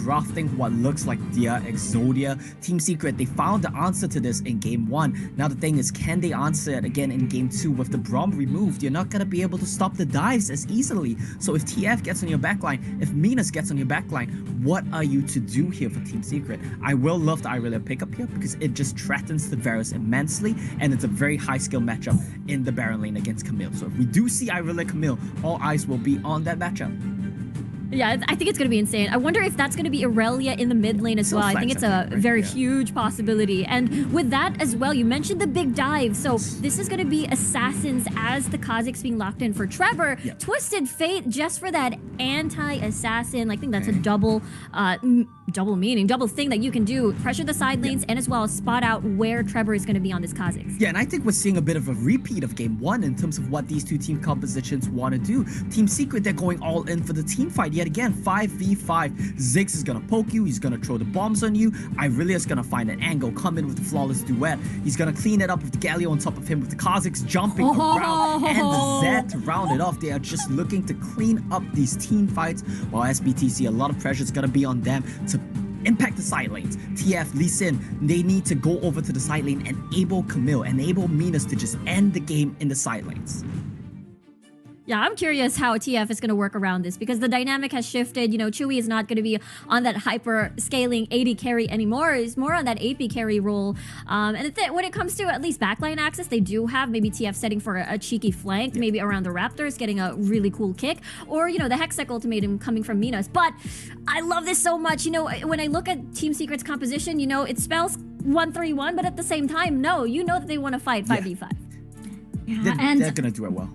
drafting what looks like Dia Exodia. Team Secret, they found the answer to this in Game 1. Now the thing is, can they answer it again in Game 2? With the Braum removed, you're not going to be able to stop the dives as easily. So if TF gets on your backline, if Minas gets on your backline, what are you to do here for Team Secret? I will love the Irelia pickup here because it just threatens the Varus immensely, and it's a very high skill matchup in the Baron lane against Camille. So if we do see Irelia Camille, all eyes will be on that matchup. Yeah, I think it's going to be insane. I wonder if that's going to be Irelia in the mid lane as well. I think it's a very huge possibility. And with that as well, you mentioned the big dive. So this is going to be Assassins as the Kazakhs being locked in for Trevor. Yep. Twisted Fate just for that anti-assassin. I think that's a double thing that you can do. Pressure the side lanes and as well as spot out where Trevor is going to be on this Kazakhs. Yeah, and I think we're seeing a bit of a repeat of Game 1 in terms of what these two team compositions want to do. Team Secret, they're going all in for the team fight. Yet again, 5v5. Ziggs is going to poke you. He's going to throw the bombs on you. Irelia is going to find an angle, come in with the flawless duet. He's going to clean it up with the Galio on top of him with the Kazakhs jumping around and the Zed to round it off. They are just looking to clean up these team fights, while SBTC, a lot of pressure is going to be on them to impact the side lanes. TF, Lee Sin, they need to go over to the side lane, enable Camille, enable Minas to just end the game in the side lanes. Yeah, I'm curious how TF is going to work around this because the dynamic has shifted. You know, Chewy is not going to be on that hyper scaling AD carry anymore. He's more on that AP carry role. And when it comes to at least backline access, they do have maybe TF setting for a cheeky flank, maybe around the Raptors, getting a really cool kick, or, you know, the Hextech ultimatum coming from Minas. But I love this so much. You know, when I look at Team Secret's composition, you know, it spells 1-3-1, but at the same time, no, you know that they want to fight 5v5. Yeah, they're going to do it well.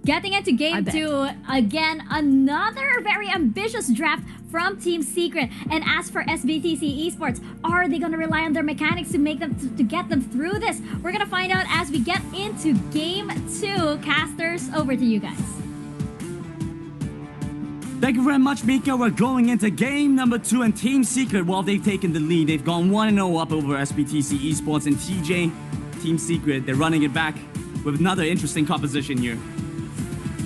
Getting into Game 2, again, another very ambitious draft from Team Secret. And as for SBTC Esports, are they going to rely on their mechanics to make them to get them through this? We're going to find out as we get into Game 2. Casters, over to you guys. Thank you very much, Mika. We're going into game number 2, and Team Secret, well, they've taken the lead. They've gone 1-0 up over SBTC Esports, and TJ, Team Secret, they're running it back with another interesting composition here.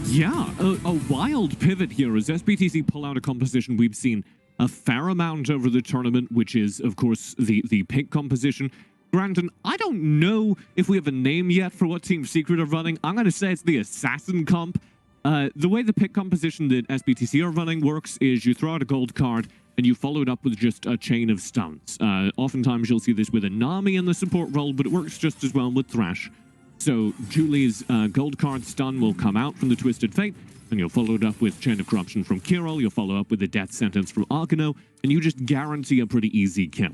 Yeah, a wild pivot here as SBTC pull out a composition we've seen a fair amount over the tournament, which is, of course, the pick composition. Brandon, I don't know if we have a name yet for what Team Secret are running. I'm going to say it's the Assassin comp. The way the pick composition that SBTC are running works is you throw out a gold card and you follow it up with just a chain of stuns. Oftentimes you'll see this with a Nami in the support role, but it works just as well with Thresh. So Julie's gold card stun will come out from the Twisted Fate, and you'll follow it up with Chain of Corruption from Kirill, you'll follow up with the Death Sentence from Arkano, and you just guarantee a pretty easy kill.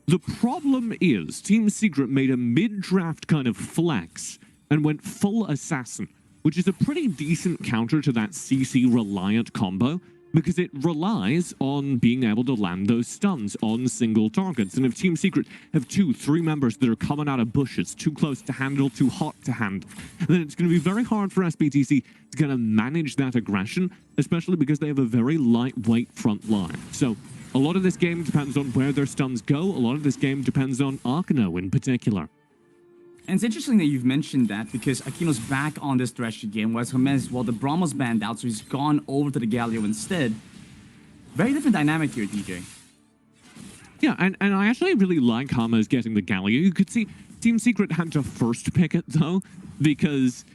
The problem is, Team Secret made a mid-draft kind of flex and went full Assassin, which is a pretty decent counter to that CC-reliant combo, because it relies on being able to land those stuns on single targets. And if Team Secret have 2-3 members that are coming out of bushes, too close to handle, too hot to handle, then it's going to be very hard for SBTC to kind of manage that aggression, especially because they have a very lightweight front line. So a lot of this game depends on where their stuns go. A lot of this game depends on Arkano in particular. And it's interesting that you've mentioned that because Akino's back on this Thresh again, whereas Hermes, well, the Braum was banned out, so he's gone over to the Galio instead. Very different dynamic here, DJ. Yeah, and I actually really like Hermes getting the Galio. You could see Team Secret had to first pick it, though, because,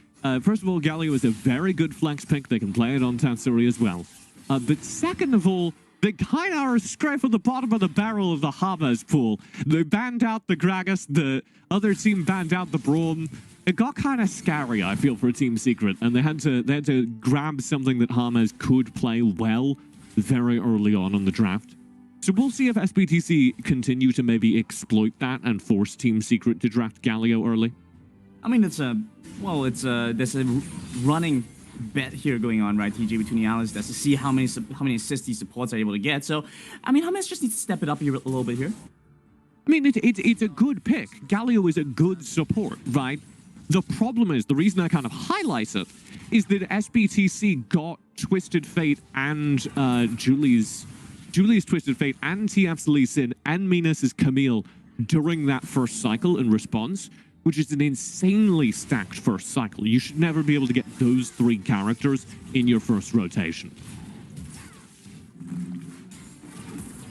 first of all, Galio is a very good flex pick. They can play it on Tatsuri as well. But second of all, they kind of are scraping the bottom of the barrel of the Hermes pool. They banned out the Gragas, the other team banned out the Braum. It got kind of scary, I feel, for Team Secret, and they had to grab something that Hermes could play well very early on the draft. So we'll see if SBTC continue to maybe exploit that and force Team Secret to draft Galio early. I mean, there's a running bet here going on, right, TJ, between the analysts to see how many assists these supports are able to get. So, I mean, Hermes just needs to step it up here a little bit here. I mean, it's a good pick. Galio is a good support, right? The problem is, the reason I kind of highlight it, is that SBTC got Twisted Fate and Julie's Twisted Fate and TF's Lee Sin and Minas' Camille during that first cycle in response, which is an insanely stacked first cycle. You should never be able to get those 3 characters in your first rotation.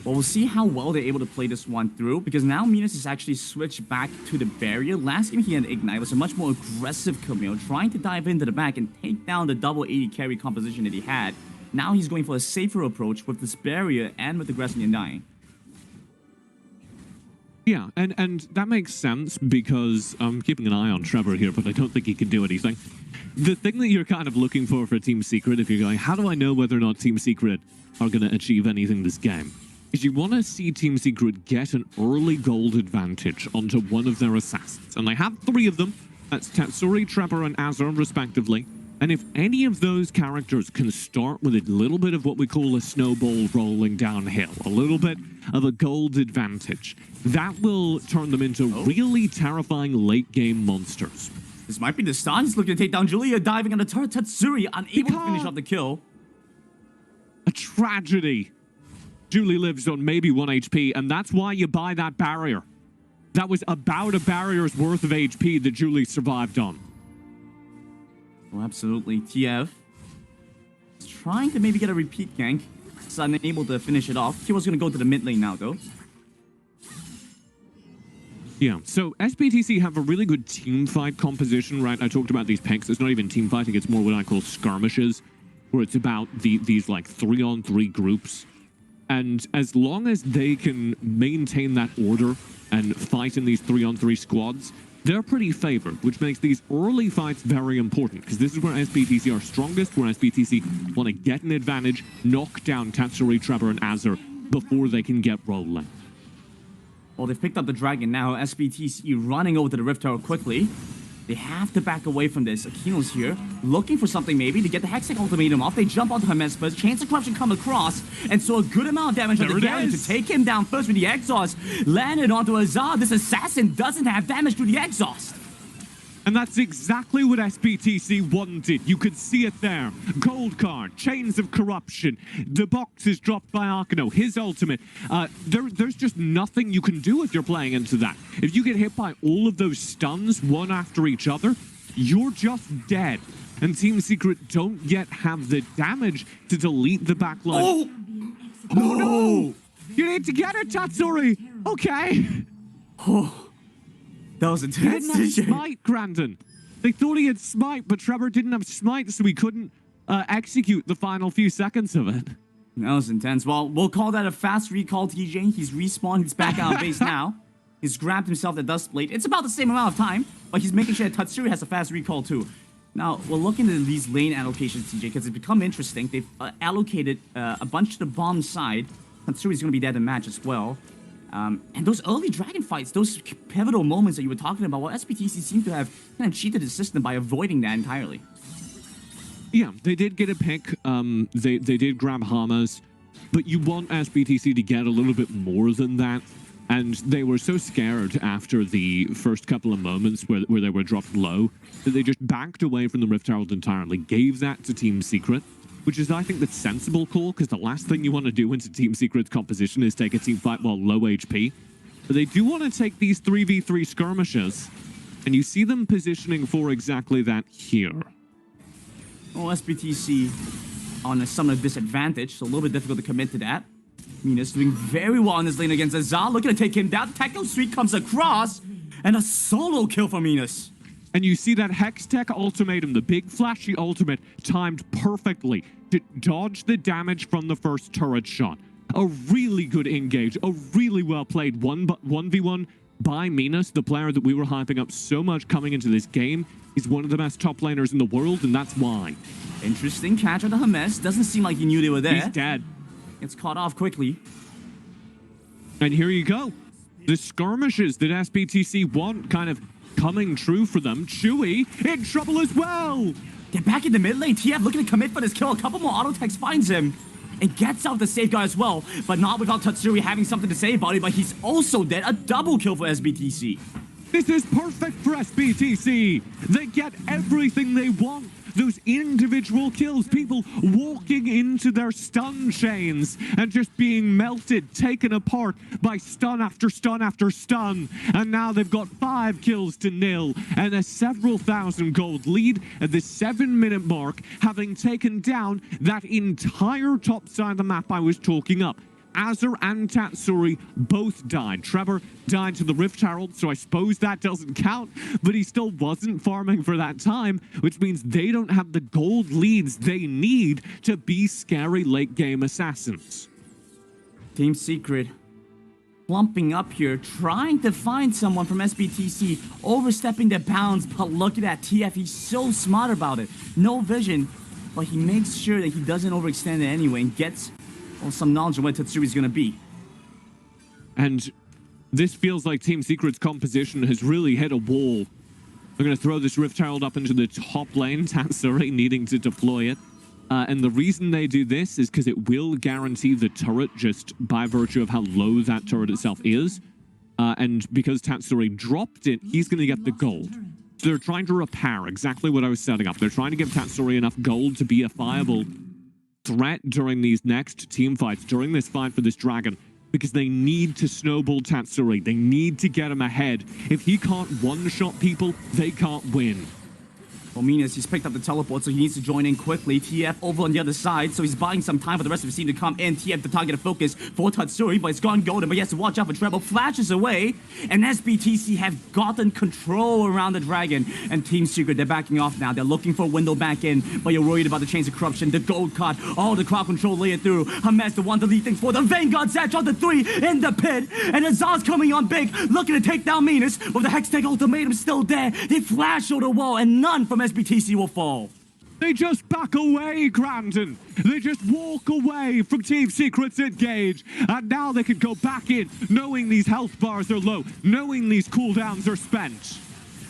Well, we'll see how well they're able to play this one through, because now Minas is actually switched back to the barrier. Last game he had Ignite. It was a much more aggressive Camille, trying to dive into the back and take down the double 80 carry composition that he had. Now he's going for a safer approach with this barrier and with aggressing and dying. Yeah, and that makes sense because I'm keeping an eye on Trevor here, but I don't think he can do anything. The thing that you're kind of looking for Team Secret, if you're going, how do I know whether or not Team Secret are going to achieve anything this game? Is you want to see Team Secret get an early gold advantage onto one of their assassins. And they have 3 of them. That's Tatsuri, Trevor, and Azure, respectively. And if any of those characters can start with a little bit of what we call a snowball rolling downhill, a little bit of a gold advantage, that will turn them into really terrifying late-game monsters. This might be the stun. He's looking to take down Julia, diving on the turret. Tatsuri unable to finish off the kill. A tragedy. Julie lives on maybe 1 HP, and that's why you buy that barrier. That was about a barrier's worth of HP that Julie survived on. Well, absolutely. TF is trying to maybe get a repeat gank. He's unable to finish it off. He was going to go to the mid lane now, though. Yeah, so SBTC have a really good team fight composition, right? I talked about these picks. It's not even team fighting. It's more what I call skirmishes, where it's about these like 3-on-3 groups. And as long as they can maintain that order and fight in these 3-on-3 squads, they're pretty favored, which makes these early fights very important, because this is where SBTC are strongest, where SBTC want to get an advantage, knock down Tatsuri, Trevor, and Azure before they can get rolling. Well, they've picked up the dragon now. SBTC running over to the Rift Tower quickly. They have to back away from this. Aquino's here, looking for something maybe to get the Hextech ultimatum off. They jump onto Hermes first. Chance of Corruption come across, and so a good amount of damage on the Gary to take him down first with the exhaust. Landed onto Azar. This assassin doesn't have damage to the exhaust. And that's exactly what SBTC wanted. You could see it there. Gold card, Chains of Corruption, the box is dropped by Arkano, his ultimate. There's just nothing you can do if you're playing into that. If you get hit by all of those stuns, one after each other, you're just dead. And Team Secret don't yet have the damage to delete the backline. Oh no! You need to get it, Tatsuri! Okay. That was intense. He didn't have smite, Grandin. They thought he had smite, but Trevor didn't have smite, so he couldn't execute the final few seconds of it. That was intense. Well, we'll call that a fast recall, TJ. He's respawned. He's back out of base now. He's grabbed himself the Dust Blade. It's about the same amount of time, but he's making sure that Tatsuri has a fast recall too. Now, we're looking at these lane allocations, TJ, because it's become interesting. They've allocated a bunch to the bomb side. Tatsuri's going to be there to match as well. And those early dragon fights, those pivotal moments that you were talking about, well, SBTC seemed to have kind of cheated the system by avoiding that entirely. Yeah, they did get a pick. They did grab Hamas, but you want SBTC to get a little bit more than that. And they were so scared after the first couple of moments where they were dropped low that they just backed away from the Rift Herald entirely, gave that to Team Secret, which is, I think, the sensible call, because the last thing you want to do into Team Secret's composition is take a team fight while low HP. But they do want to take these 3v3 skirmishes, and you see them positioning for exactly that here. Well, SBTC on some of disadvantage, so a little bit difficult to commit to that. Minas doing very well in this lane against Azar, looking to take him down. Techno Suite comes across, and a solo kill for Minas. And you see that Hextech ultimatum, the big flashy ultimate, timed perfectly to dodge the damage from the first turret shot. A really good engage, a really well played 1v1 by Minas, the player that we were hyping up so much coming into this game. He's one of the best top laners in the world, and that's why. Interesting catch on the Hermes. Doesn't seem like he knew they were there. He's dead. Gets caught off quickly. And here you go. The skirmishes that SBTC want kind of coming true for them. Chewy in trouble as well. They're back in the mid lane. TF looking to commit for this kill. A couple more auto attacks finds him and gets out the safeguard as well, but not without Tatsuri having something to say about it, but he's also dead. A double kill for SBTC. This is perfect for SBTC. They get everything they want. Those individual kills, people walking into their stun chains and just being melted, taken apart by stun after stun after stun. And now they've got 5 kills to 0 and a several thousand gold lead at the 7-minute mark, having taken down that entire top side of the map I was talking up. Azur and Tatsuri both died. Trevor died to the Rift Herald, so I suppose that doesn't count, but he still wasn't farming for that time, which means they don't have the gold leads they need to be scary late-game assassins. Team Secret plumping up here, trying to find someone from SBTC, overstepping their bounds, but look at that, TF, he's so smart about it. No vision, but he makes sure that he doesn't overextend it anyway and gets some knowledge of where Tatsuri's gonna be. And this feels like Team Secret's composition has really hit a wall. They're going to throw this Rift Herald up into the top lane, Tatsuri needing to deploy it. And the reason they do this is because it will guarantee the turret just by virtue of how low that turret itself is. And because Tatsuri dropped it, he's going to get the gold. So they're trying to repair exactly what I was setting up. They're trying to give Tatsuri enough gold to be a viable threat during these next team fights, during this fight for this dragon, because they need to snowball Tatsuri. They need to get him ahead. If he can't one-shot people, they can't win. Well, Minas, he's picked up the teleport, so he needs to join in quickly. TF over on the other side, so he's buying some time for the rest of his team to come in. TF, the target of focus for Tatsuri, but it's gone golden, but he has to watch out for Treble. Flashes away, and SBTC have gotten control around the dragon. And Team Secret, they're backing off now. They're looking for a window back in, but you're worried about the chains of corruption, the gold card, all the crowd control layer through. Hamas, the one to lead things for the Vanguard Satch on the 3 in the pit, and Azar's coming on big, looking to take down Minas, with the Hextech ultimatum still there. They flash over the wall, and none from SBTC will fall. They just back away, Grandin. They just walk away from Team Secret's engage. And now they can go back in, knowing these health bars are low, knowing these cooldowns are spent.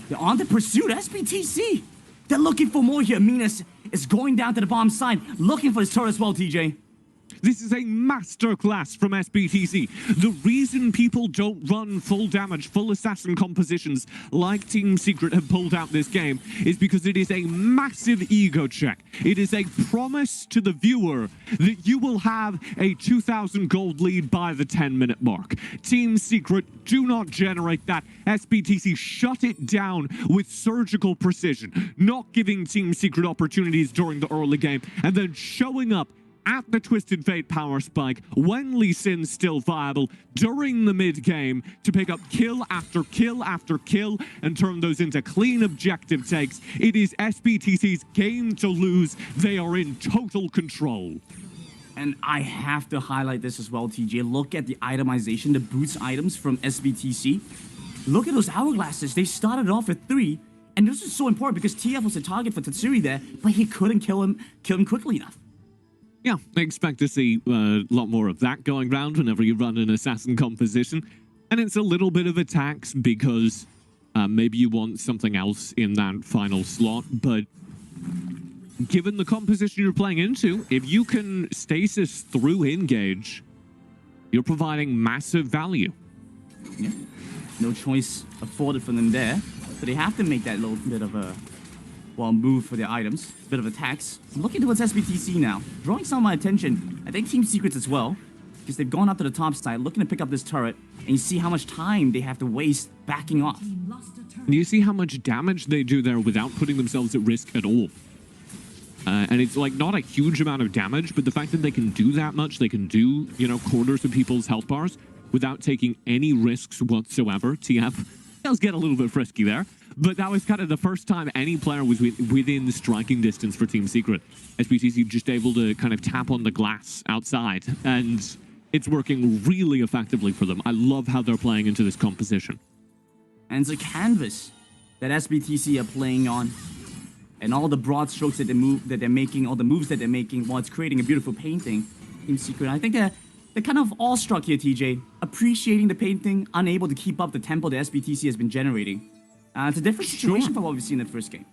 They're on the pursuit, SBTC. They're looking for more here. Minas is going down to the bomb side, looking for his turret as well, TJ. This is a masterclass from SBTC. The reason people don't run full damage, full assassin compositions like Team Secret have pulled out this game is because it is a massive ego check. It is a promise to the viewer that you will have a 2,000 gold lead by the 10-minute mark. Team Secret do not generate that. SBTC shut it down with surgical precision, not giving Team Secret opportunities during the early game, and then showing up at the Twisted Fate power spike when Lee Sin's still viable during the mid-game to pick up kill after kill after kill and turn those into clean objective takes. It is SBTC's game to lose. They are in total control. And I have to highlight this as well, TJ. Look at the itemization, the boots items from SBTC. Look at those hourglasses. They started off with 3, and this is so important because TF was a target for Tatsuri there, but he couldn't kill him quickly enough. Yeah, I expect to see a lot more of that going round whenever you run an assassin composition. And it's a little bit of a tax because maybe you want something else in that final slot, but given the composition you're playing into, if you can stasis through engage, you're providing massive value. Yeah, no choice afforded for them there, but they have to make that little bit of a move for their items. Bit of a tax. I'm looking towards SBTC now, drawing some of my attention. I think Team Secrets as well, because they've gone up to the top side, looking to pick up this turret, and you see how much time they have to waste backing off. And you see how much damage they do there without putting themselves at risk at all. And it's like not a huge amount of damage, but the fact that they can do that much, they can do, you know, quarters of people's health bars without taking any risks whatsoever. TF does get a little bit frisky there. But that was kind of the first time any player was within striking distance for Team Secret. SBTC just able to kind of tap on the glass outside, and it's working really effectively for them. I love how they're playing into this composition. And it's a canvas that SBTC are playing on, and all the broad strokes that they're making, all the moves that they're making, while it's creating a beautiful painting. Team Secret, I think they're kind of awestruck here, TJ, appreciating the painting, unable to keep up the tempo that SBTC has been generating. It's a different situation from what we've seen in the first game.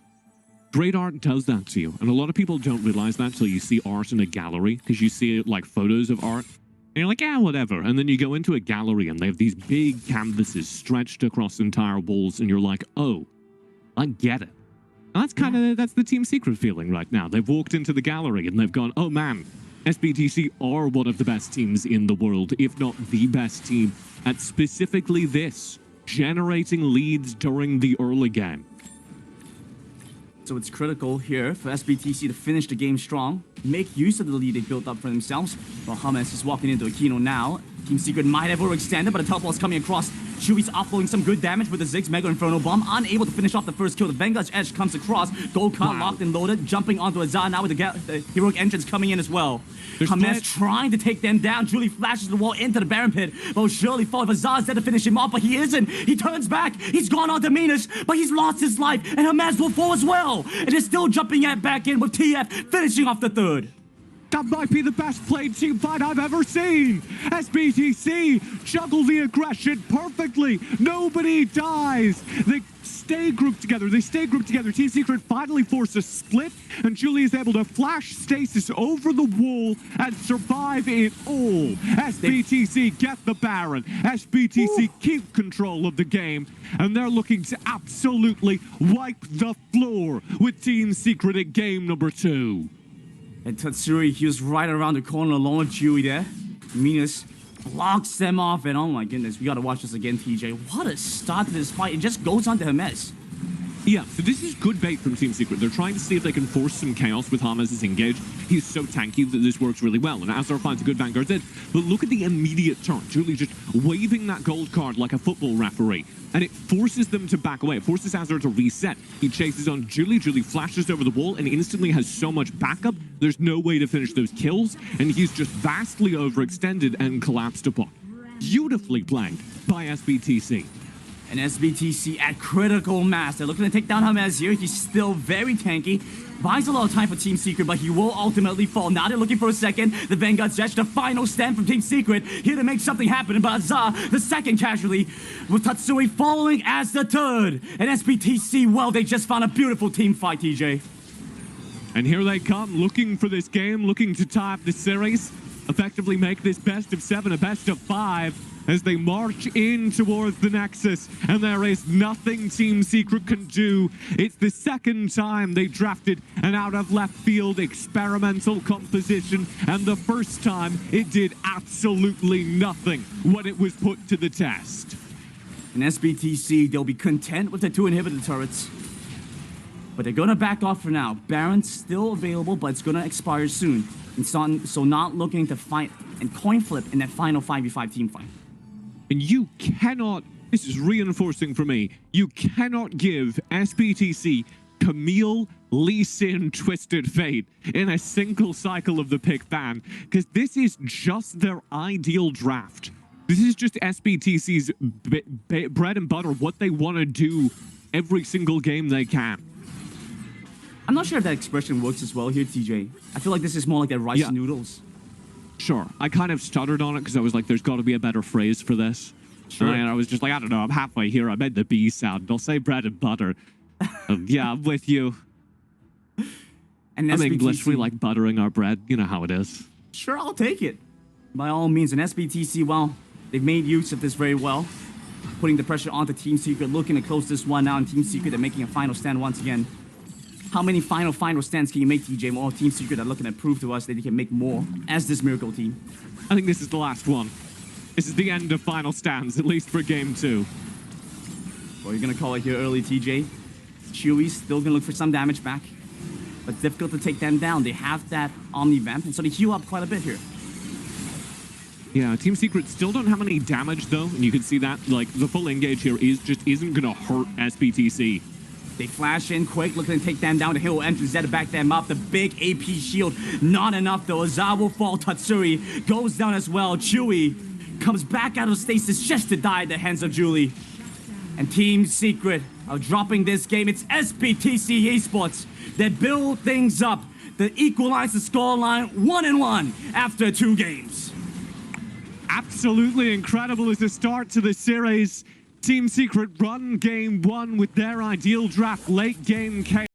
Great art does that to you, and a lot of people don't realize that until you see art in a gallery, because you see like photos of art, and you're like, yeah, whatever. And then you go into a gallery, and they have these big canvases stretched across entire walls, and you're like, oh, I get it. And that's kind of that's the Team Secret feeling right now. They've walked into the gallery, and they've gone, oh man, SBTC are one of the best teams in the world, if not the best team at specifically this. Generating leads during the early game. So it's critical here for SBTC to finish the game strong, make use of the lead they built up for themselves. While Hamas is walking into a Kino now. Team Secret might have overextended, but the teleport is coming across. Chewy's offloading some good damage with the Ziggs Mega Inferno Bomb, unable to finish off the first kill. The Vanguard's Edge comes across. Gold card locked and loaded, jumping onto Azar now with the heroic entrance coming in as well. Hamas trying to take them down. Julie flashes the wall into the Baron Pit. Will surely fall if Azar's there to finish him off, but he isn't. He turns back. He's gone on to Minas, but he's lost his life, and Hamas will fall as well. And is still jumping back in with TF finishing off the third. That might be the best played team fight I've ever seen. SBTC juggle the aggression perfectly. Nobody dies. They stay grouped together. Team Secret finally force a split, and Julie is able to flash stasis over the wall and survive it all. SBTC get the Baron. SBTC keep control of the game, and they're looking to absolutely wipe the floor with Team Secret at game number 2. And Tatsuri, he was right around the corner along with Chewy there. Minas blocks them off, and oh my goodness, we gotta watch this again, TJ. What a start to this fight. It just goes on to Hermes. Yeah, so this is good bait from Team Secret. They're trying to see if they can force some chaos with Hamas' engage. He's so tanky that this works really well, and Azar finds a good Vanguard in. But look at the immediate turn. Julie just waving that gold card like a football referee, and it forces them to back away. It forces Azar to reset. He chases on Julie. Julie flashes over the wall and instantly has so much backup, there's no way to finish those kills, and he's just vastly overextended and collapsed upon. Beautifully played by SBTC. And SBTC at critical mass. They're looking to take down Hamas here. He's still very tanky. Buys a lot of time for Team Secret, but he will ultimately fall. Now they're looking for a second. The Vanguard's Edge, the final stand from Team Secret, here to make something happen. But Azar, the second casualty, with Tatsui following as the third. And SBTC, well, they just found a beautiful team fight, TJ. And here they come, looking for this game, looking to tie up the series, effectively make this best of 7 a best of 5. As they march in towards the Nexus, and there is nothing Team Secret can do. It's the second time they drafted an out-of-left-field experimental composition, and the first time it did absolutely nothing when it was put to the test. In SBTC, they'll be content with the 2 inhibitor turrets, but they're gonna back off for now. Baron's still available, but it's gonna expire soon. And so not looking to fight and coin flip in that final 5v5 team fight. And you cannot, this is reinforcing for me, you cannot give SBTC Camille, Lee Sin, Twisted Fate in a single cycle of the pick ban, because this is just their ideal draft. This is just SBTC's bread and butter, what they want to do every single game they can. I'm not sure if that expression works as well here, TJ. I feel like this is more like that rice noodles. Sure, I kind of stuttered on it because I was like, there's got to be a better phrase for this. Sure. And I was just like, I don't know, I'm halfway here. I made the B sound. I'll say bread and butter. Yeah, I'm with you. And I'm English, we like buttering our bread. You know how it is. Sure, I'll take it. By all means, and SBTC, well, they've made use of this very well. Putting the pressure onto Team Secret, looking to close this one now, and Team Secret, they're making a final stand once again. How many final stands can you make, TJ? More Team Secret are looking to prove to us that they can make more as this miracle team. I think this is the last one. This is the end of final stands, at least for game 2. Well, you're gonna call it here early, TJ. Chewy's still gonna look for some damage back, but difficult to take them down. They have that Omni Vamp, and so they heal up quite a bit here. Yeah, Team Secret still don't have any damage though, and you can see that, like, the full engage here isn't gonna hurt SBTC. They flash in quick, looking to take them down. The hero enters there to back them up. The big AP shield, not enough though. Azar will fall. Tatsuri goes down as well. Chewy comes back out of stasis just to die at the hands of Julie. And Team Secret are dropping this game. It's SBTC Esports that build things up, that equalize the scoreline 1-1 after 2 games. Absolutely incredible as a start to the series. Team Secret run game 1 with their ideal draft, late game chaos.